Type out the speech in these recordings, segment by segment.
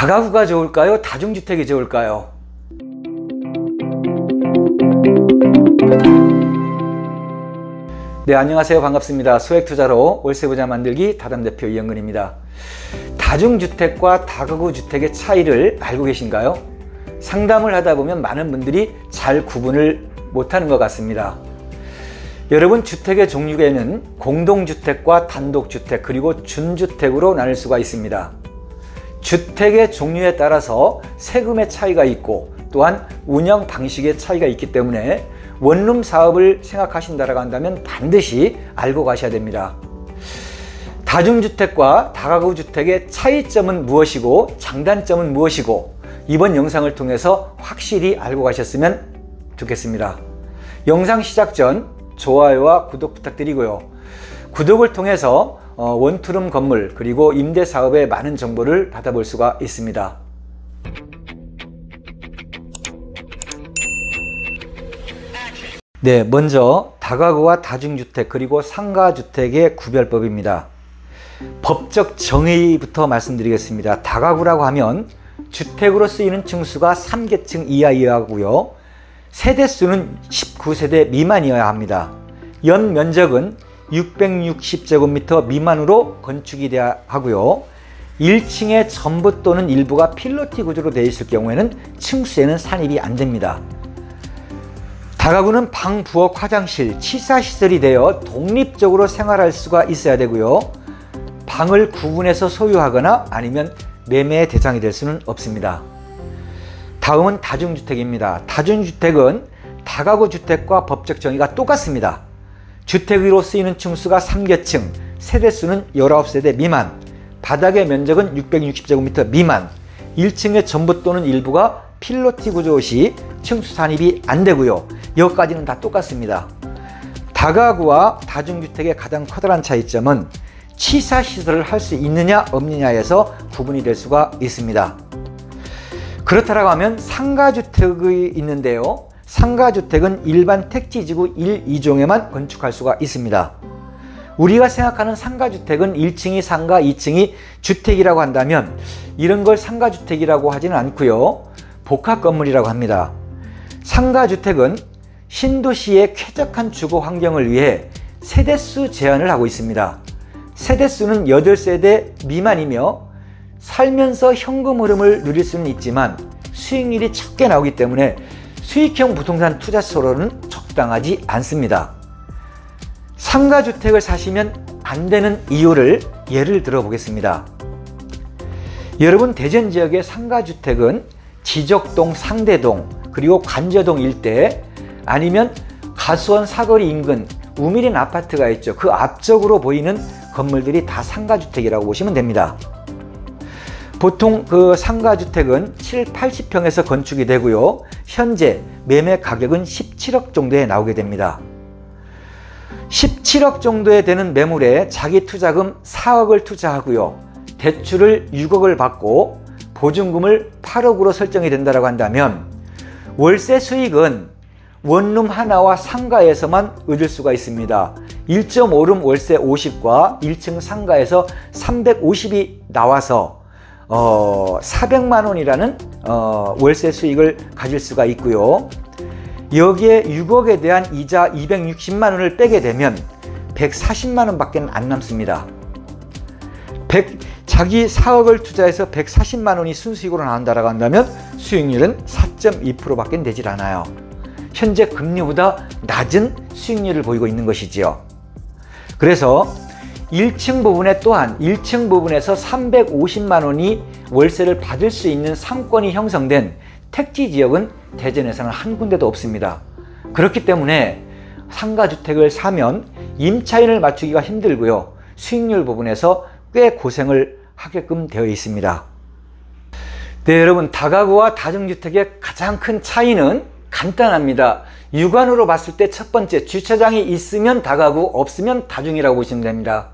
다가구가 좋을까요? 다중주택이 좋을까요? 네, 안녕하세요. 반갑습니다. 소액투자로 월세부자 만들기 다담대표 이영근입니다. 다중주택과 다가구 주택의 차이를 알고 계신가요? 상담을 하다 보면 많은 분들이 잘 구분을 못하는 것 같습니다. 여러분, 주택의 종류에는 공동주택과 단독주택 그리고 준주택으로 나눌 수가 있습니다. 주택의 종류에 따라서 세금의 차이가 있고 또한 운영 방식의 차이가 있기 때문에 원룸 사업을 생각하신다고 한다면 반드시 알고 가셔야 됩니다. 다중주택과 다가구 주택의 차이점은 무엇이고 장단점은 무엇이고 이번 영상을 통해서 확실히 알고 가셨으면 좋겠습니다. 영상 시작 전 좋아요와 구독 부탁드리고요. 구독을 통해서 원투룸 건물 그리고 임대사업의 많은 정보를 받아볼 수가 있습니다. 네, 먼저 다가구와 다중주택 그리고 상가주택의 구별법입니다. 법적 정의부터 말씀드리겠습니다. 다가구라고 하면 주택으로 쓰이는 층수가 3계층 이하여야 세대수는 19세대 미만이어야 합니다. 연면적은 660제곱미터 미만으로 건축이 되어야 하고요. 1층에 전부 또는 일부가 필로티 구조로 되어 있을 경우에는 층수에는 산입이 안 됩니다. 다가구는 방, 부엌, 화장실, 치사시설이 되어 독립적으로 생활할 수가 있어야 되고요. 방을 구분해서 소유하거나 아니면 매매의 대상이 될 수는 없습니다. 다음은 다중주택입니다. 다중주택은 다가구 주택과 법적 정의가 똑같습니다. 주택으로 쓰이는 층수가 3계층, 세대수는 19세대 미만, 바닥의 면적은 660제곱미터 미만, 1층의 전부 또는 일부가 필로티 구조 시 층수 산입이 안 되고요. 여기까지는 다 똑같습니다. 다가구와 다중주택의 가장 커다란 차이점은 치사시설을 할 수 있느냐 없느냐에서 구분이 될 수가 있습니다. 그렇다고 하면 상가주택이 있는데요. 상가주택은 일반 택지지구 1, 2종에만 건축할 수가 있습니다. 우리가 생각하는 상가주택은 1층이 상가, 2층이 주택이라고 한다면 이런 걸 상가주택이라고 하지는 않고요. 복합건물이라고 합니다. 상가주택은 신도시의 쾌적한 주거 환경을 위해 세대수 제한을 하고 있습니다. 세대수는 8세대 미만이며 살면서 현금 흐름을 누릴 수는 있지만 수익률이 적게 나오기 때문에 수익형 부동산 투자처로는 적당하지 않습니다. 상가주택을 사시면 안 되는 이유를 예를 들어 보겠습니다. 여러분, 대전 지역의 상가주택은 지적동, 상대동 그리고 관저동 일대 아니면 가수원 사거리 인근 우미린 아파트가 있죠. 그 앞쪽으로 보이는 건물들이 다 상가주택이라고 보시면 됩니다. 보통 그 상가주택은 7, 80평에서 건축이 되고요. 현재 매매 가격은 17억 정도에 나오게 됩니다. 17억 정도에 되는 매물에 자기 투자금 4억을 투자하고요. 대출을 6억을 받고 보증금을 8억으로 설정이 된다고 한다면 월세 수익은 원룸 하나와 상가에서만 얻을 수가 있습니다. 1.5룸 월세 50과 1층 상가에서 350이 나와서 400만 원이라는 월세 수익을 가질 수가 있고요. 여기에 6억에 대한 이자 260만 원을 빼게 되면 140만 원 밖에 안 남습니다. 자기 4억을 투자해서 140만 원이 순수익으로 나온다고 한다면 수익률은 4.2% 밖에 되질 않아요. 현재 금리보다 낮은 수익률을 보이고 있는 것이지요. 그래서 1층 부분에 또한 1층 부분에서 350만 원이 월세를 받을 수 있는 상권이 형성된 택지 지역은 대전에서는 한 군데도 없습니다. 그렇기 때문에 상가주택을 사면 임차인을 맞추기가 힘들고요. 수익률 부분에서 꽤 고생을 하게끔 되어 있습니다. 네, 여러분, 다가구와 다중주택의 가장 큰 차이는 간단합니다. 육안으로 봤을 때 첫 번째, 주차장이 있으면 다가구, 없으면 다중이라고 보시면 됩니다.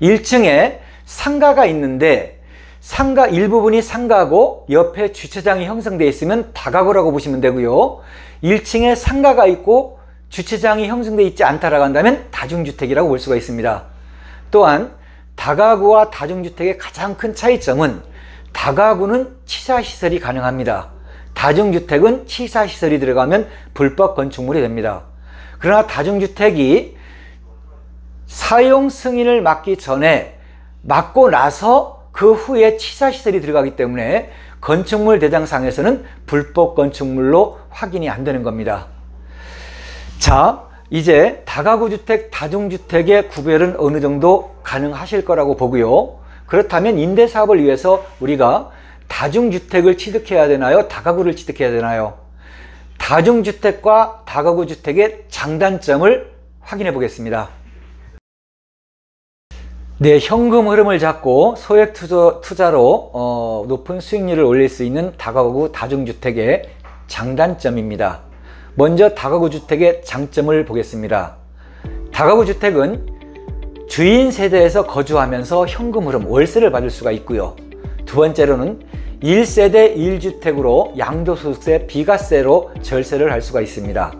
1층에 상가가 있는데 상가 일부분이 상가고 옆에 주차장이 형성되어 있으면 다가구라고 보시면 되고요. 1층에 상가가 있고 주차장이 형성되어 있지 않다라고 한다면 다중주택이라고 볼 수가 있습니다. 또한 다가구와 다중주택의 가장 큰 차이점은 다가구는 치사시설이 가능합니다. 다중주택은 치사시설이 들어가면 불법 건축물이 됩니다. 그러나 다중주택이 사용 승인을 맡기 전에 맡고 나서 그 후에 치사시설이 들어가기 때문에 건축물 대장상에서는 불법 건축물로 확인이 안 되는 겁니다. 자, 이제 다가구주택, 다중주택의 구별은 어느 정도 가능하실 거라고 보고요. 그렇다면 임대사업을 위해서 우리가 다중주택을 취득해야 되나요? 다가구를 취득해야 되나요? 다중주택과 다가구주택의 장단점을 확인해 보겠습니다. 네, 현금 흐름을 잡고 소액 투자로 높은 수익률을 올릴 수 있는 다가구 다중주택의 장단점입니다. 먼저 다가구 주택의 장점을 보겠습니다. 다가구 주택은 주인 세대에서 거주하면서 현금 흐름, 월세를 받을 수가 있고요. 두 번째로는 1세대 1주택으로 양도소득세, 비과세로 절세를 할 수가 있습니다.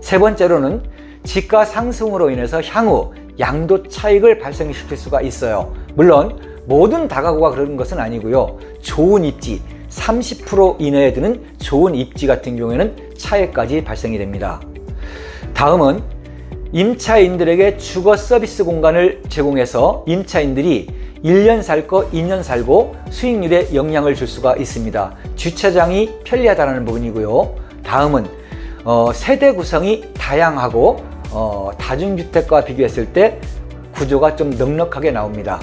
세 번째로는 지가 상승으로 인해서 향후 양도 차익을 발생시킬 수가 있어요. 물론 모든 다가구가 그런 것은 아니고요. 좋은 입지, 30% 이내에 드는 좋은 입지 같은 경우에는 차액까지 발생이 됩니다. 다음은 임차인들에게 주거 서비스 공간을 제공해서 임차인들이 1년 살 거 2년 살고 수익률에 영향을 줄 수가 있습니다. 주차장이 편리하다는 부분이고요. 다음은 세대 구성이 다양하고 다중주택과 비교했을 때 구조가 좀 넉넉하게 나옵니다.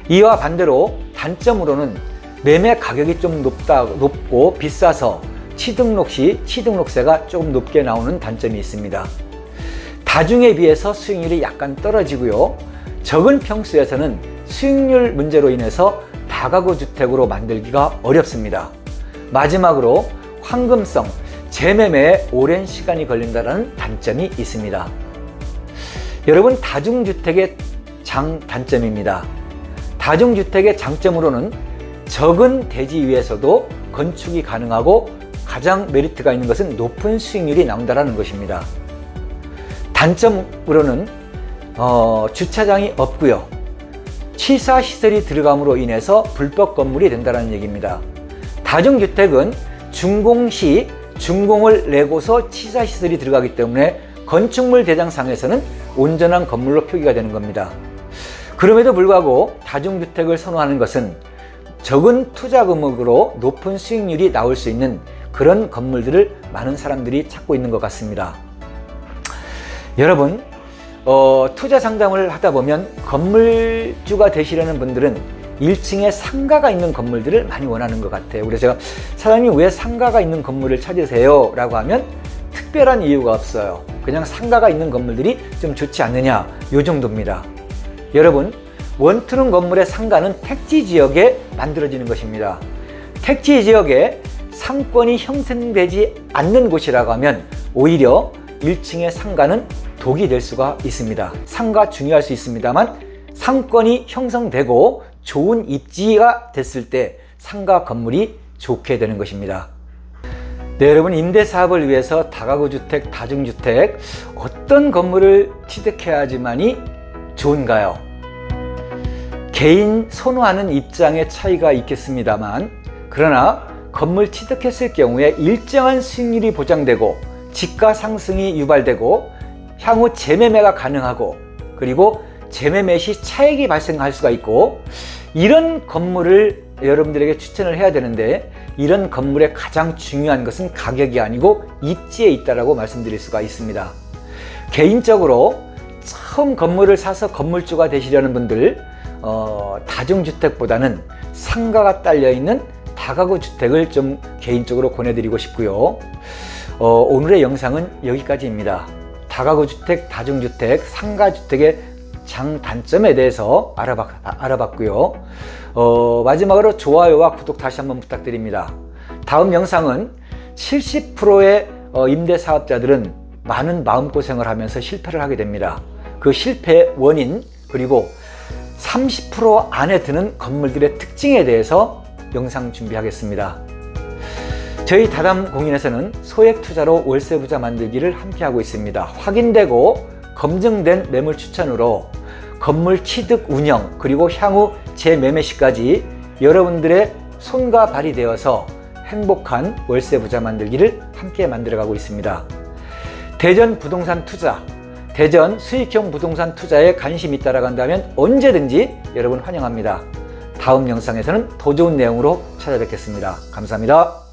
이와 반대로 단점으로는 매매 가격이 좀 높고 비싸서 취등록 시 취등록세가 조금 높게 나오는 단점이 있습니다. 다중에 비해서 수익률이 약간 떨어지고요. 적은 평수에서는 수익률 문제로 인해서 다가구 주택으로 만들기가 어렵습니다. 마지막으로 황금성, 재매매에 오랜 시간이 걸린다는 단점이 있습니다. 여러분, 다중주택의 장단점입니다. 다중주택의 장점으로는 적은 대지 위에서도 건축이 가능하고 가장 메리트가 있는 것은 높은 수익률이 나온다는 것입니다. 단점으로는 주차장이 없고요. 취사시설이 들어감으로 인해서 불법 건물이 된다는 얘기입니다. 다중주택은 준공시 준공을 내고서 취사시설이 들어가기 때문에 건축물 대장상에서는 온전한 건물로 표기가 되는 겁니다. 그럼에도 불구하고 다중주택을 선호하는 것은 적은 투자 금액으로 높은 수익률이 나올 수 있는 그런 건물들을 많은 사람들이 찾고 있는 것 같습니다. 여러분, 투자 상담을 하다 보면 건물주가 되시려는 분들은 1층에 상가가 있는 건물들을 많이 원하는 것 같아요. 그래서 제가 사장님 왜 상가가 있는 건물을 찾으세요? 라고 하면 특별한 이유가 없어요. 그냥 상가가 있는 건물들이 좀 좋지 않느냐, 요 정도입니다. 여러분, 원투룸 건물의 상가는 택지 지역에 만들어지는 것입니다. 택지 지역에 상권이 형성되지 않는 곳이라고 하면 오히려 1층의 상가는 독이 될 수가 있습니다. 상가 중요할 수 있습니다만 상권이 형성되고 좋은 입지가 됐을 때 상가 건물이 좋게 되는 것입니다. 네, 여러분, 임대사업을 위해서 다가구 주택, 다중주택 어떤 건물을 취득해야지만이 좋은가요? 개인 선호하는 입장의 차이가 있겠습니다만, 그러나 건물 취득했을 경우에 일정한 수익률이 보장되고 지가 상승이 유발되고 향후 재매매가 가능하고 그리고 재매매 시 차익이 발생할 수가 있고, 이런 건물을 여러분들에게 추천을 해야 되는데, 이런 건물의 가장 중요한 것은 가격이 아니고 입지에 있다고 말씀드릴 수가 있습니다. 개인적으로 처음 건물을 사서 건물주가 되시려는 분들, 다중주택보다는 상가가 딸려있는 다가구 주택을 좀 개인적으로 권해드리고 싶고요. 오늘의 영상은 여기까지입니다. 다가구 주택, 다중주택, 상가주택의 장단점에 대해서 알아봤고요. 마지막으로 좋아요와 구독 다시 한번 부탁드립니다. 다음 영상은 70%의 임대사업자들은 많은 마음고생을 하면서 실패를 하게 됩니다. 그 실패의 원인, 그리고 30% 안에 드는 건물들의 특징에 대해서 영상 준비하겠습니다. 저희 다담공인에서는 소액 투자로 월세 부자 만들기를 함께하고 있습니다. 확인되고 검증된 매물 추천으로 건물 취득 운영, 그리고 향후 재매매 시까지 여러분들의 손과 발이 되어서 행복한 월세 부자 만들기를 함께 만들어가고 있습니다. 대전 부동산 투자, 대전 수익형 부동산 투자에 관심이 있다라고 한다면 언제든지 여러분 환영합니다. 다음 영상에서는 더 좋은 내용으로 찾아뵙겠습니다. 감사합니다.